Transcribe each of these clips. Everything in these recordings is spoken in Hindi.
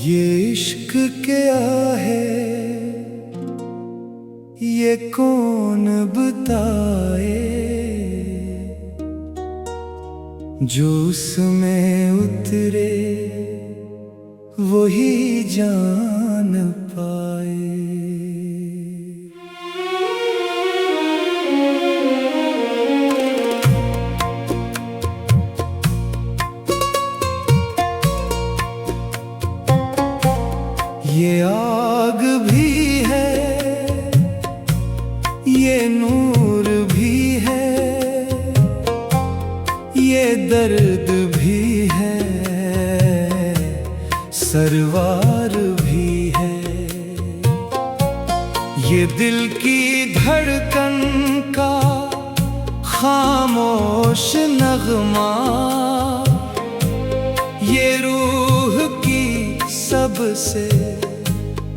ये इश्क क्या है, ये कौन बताए, जो उसमें उतरे वही जान पाए। ये आग भी है, ये नूर भी है, ये दर्द भी है, सरवार भी है। ये दिल की धड़कन का खामोश नगमा, ये रूह की सबसे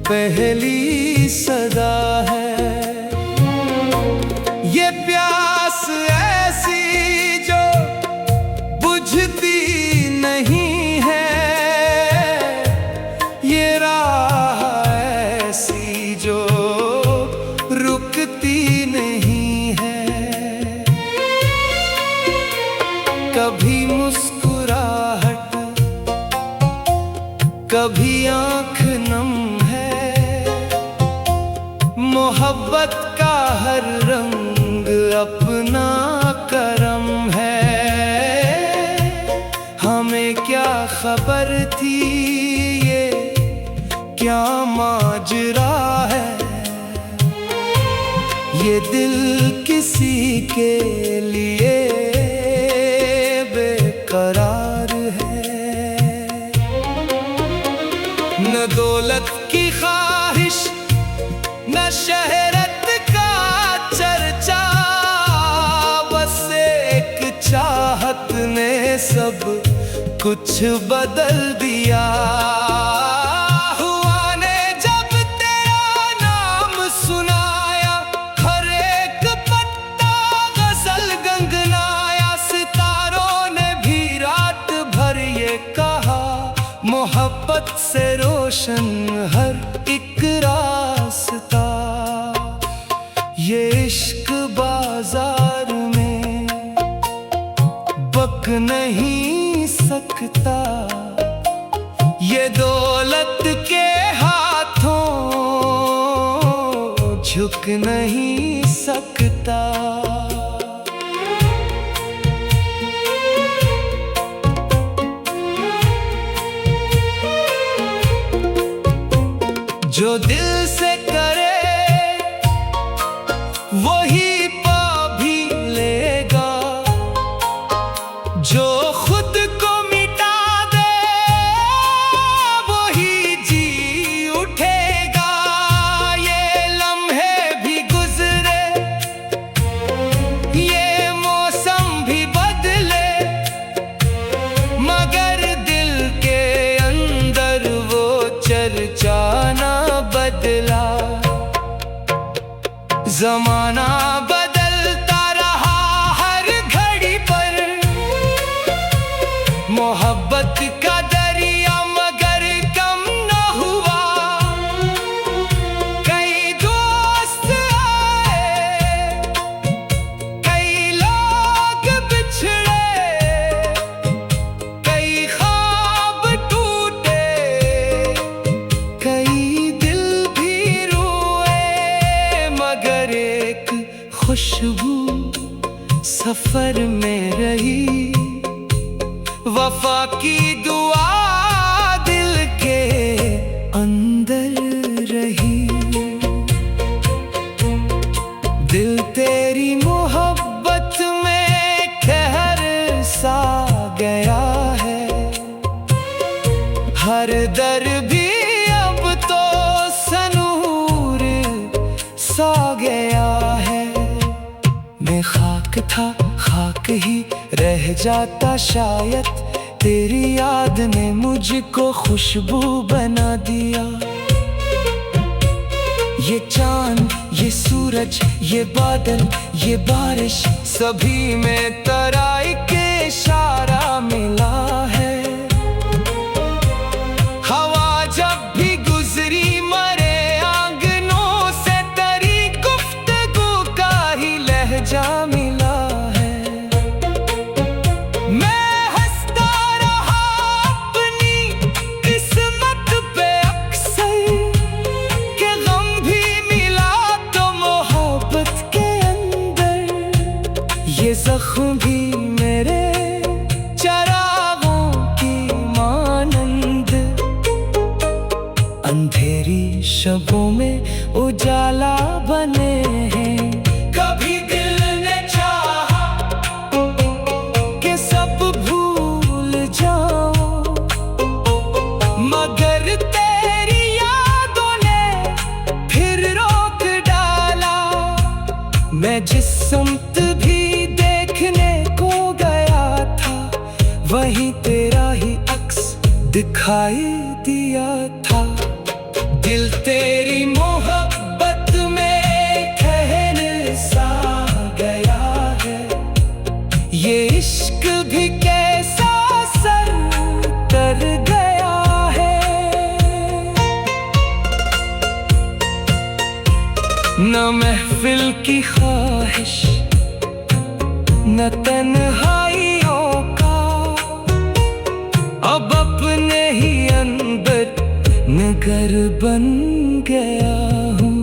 पहली सदा है। ये प्यास ऐसी जो बुझती नहीं है, ये राह ऐसी जो रुकती नहीं है। कभी मुस्कुराहट, कभी आंख नम, मोहब्बत का हर रंग अपना करम है। हमें क्या खबर थी ये क्या माजरा है, ये दिल किसी के लिए बेकरार है। न दौलत की ख्वाहिश, न शहरत का चर्चा, बस एक चाहत ने सब कुछ बदल दिया। हुआ ने जब तेरा नाम सुनाया, हर एक पत्ता गजल गंगनाया। सितारों ने भी रात भर ये कहा, मोहब्बत से रोशन हर एक रास्ता। ये इश्क बाजार में बक नहीं सकता, ये दौलत के हाथों झुक नहीं सकता। जो दिल से करे वही पा भी लेगा, जो खुद को मिटा दे वही जी उठेगा। ये लम्हे भी गुजरे, ये मौसम भी बदले, मगर दिल के अंदर वो चर्चा ना बदला। जमाना बदलता रहा हर घड़ी पर, मोहब्बत का दरिया मगर कम न हुआ। कई दोस्त आए, कई लोग बिछड़े, कई ख्वाब टूटे, कई दिल भी रोए, मगर एक खुशबू सफर में रही। वफा की दुआ दिल के अंदर रही। दिल तेरी मोहब्बत में कहर सा गया है, हर दर भी अब तो सनूर सा गया है। मैं खाक था, खाक ही रह जाता शायद, तेरी याद ने मुझको खुशबू बना दिया। ये चांद, ये सूरज, ये बादल, ये बारिश, सभी में तराई के इशारा मिला है। हवा वहीं तेरा ही अक्स दिखाई दिया था। दिल तेरी मोहब्बत में ठहर सा गया है। ये इश्क भी कैसा सर कर गया है। न महफिल की ख्वाहिश न तन्हाइयों का, अब अपने ही अंदर नगर बन गया हूँ।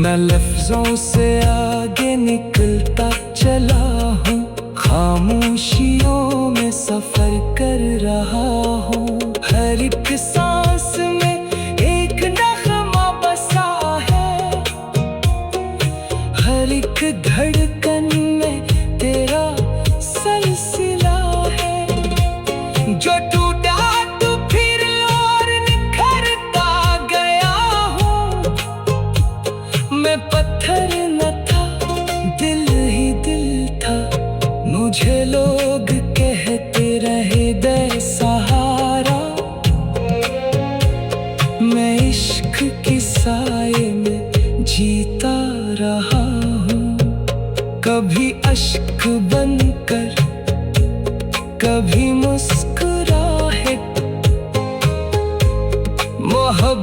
मैं लफ्जों से आगे निकलता चला हूँ, खामोशियों में सफर कर रहा हूँ। हर एक सांस में एक नगमा बसा है, हर एक धड़कन में तेरा सिलसिला है। जो टूटा तो फिर और निखरता गया हूँ। मैं पत्थर न था, दिल ही दिल था। मुझे लोग कहते रहे दे सहारा। मैं इश्क की साए में जीता रहा हूँ। कभी अश्क बनकर, कभी मुस्कुराहट, मोहब्बत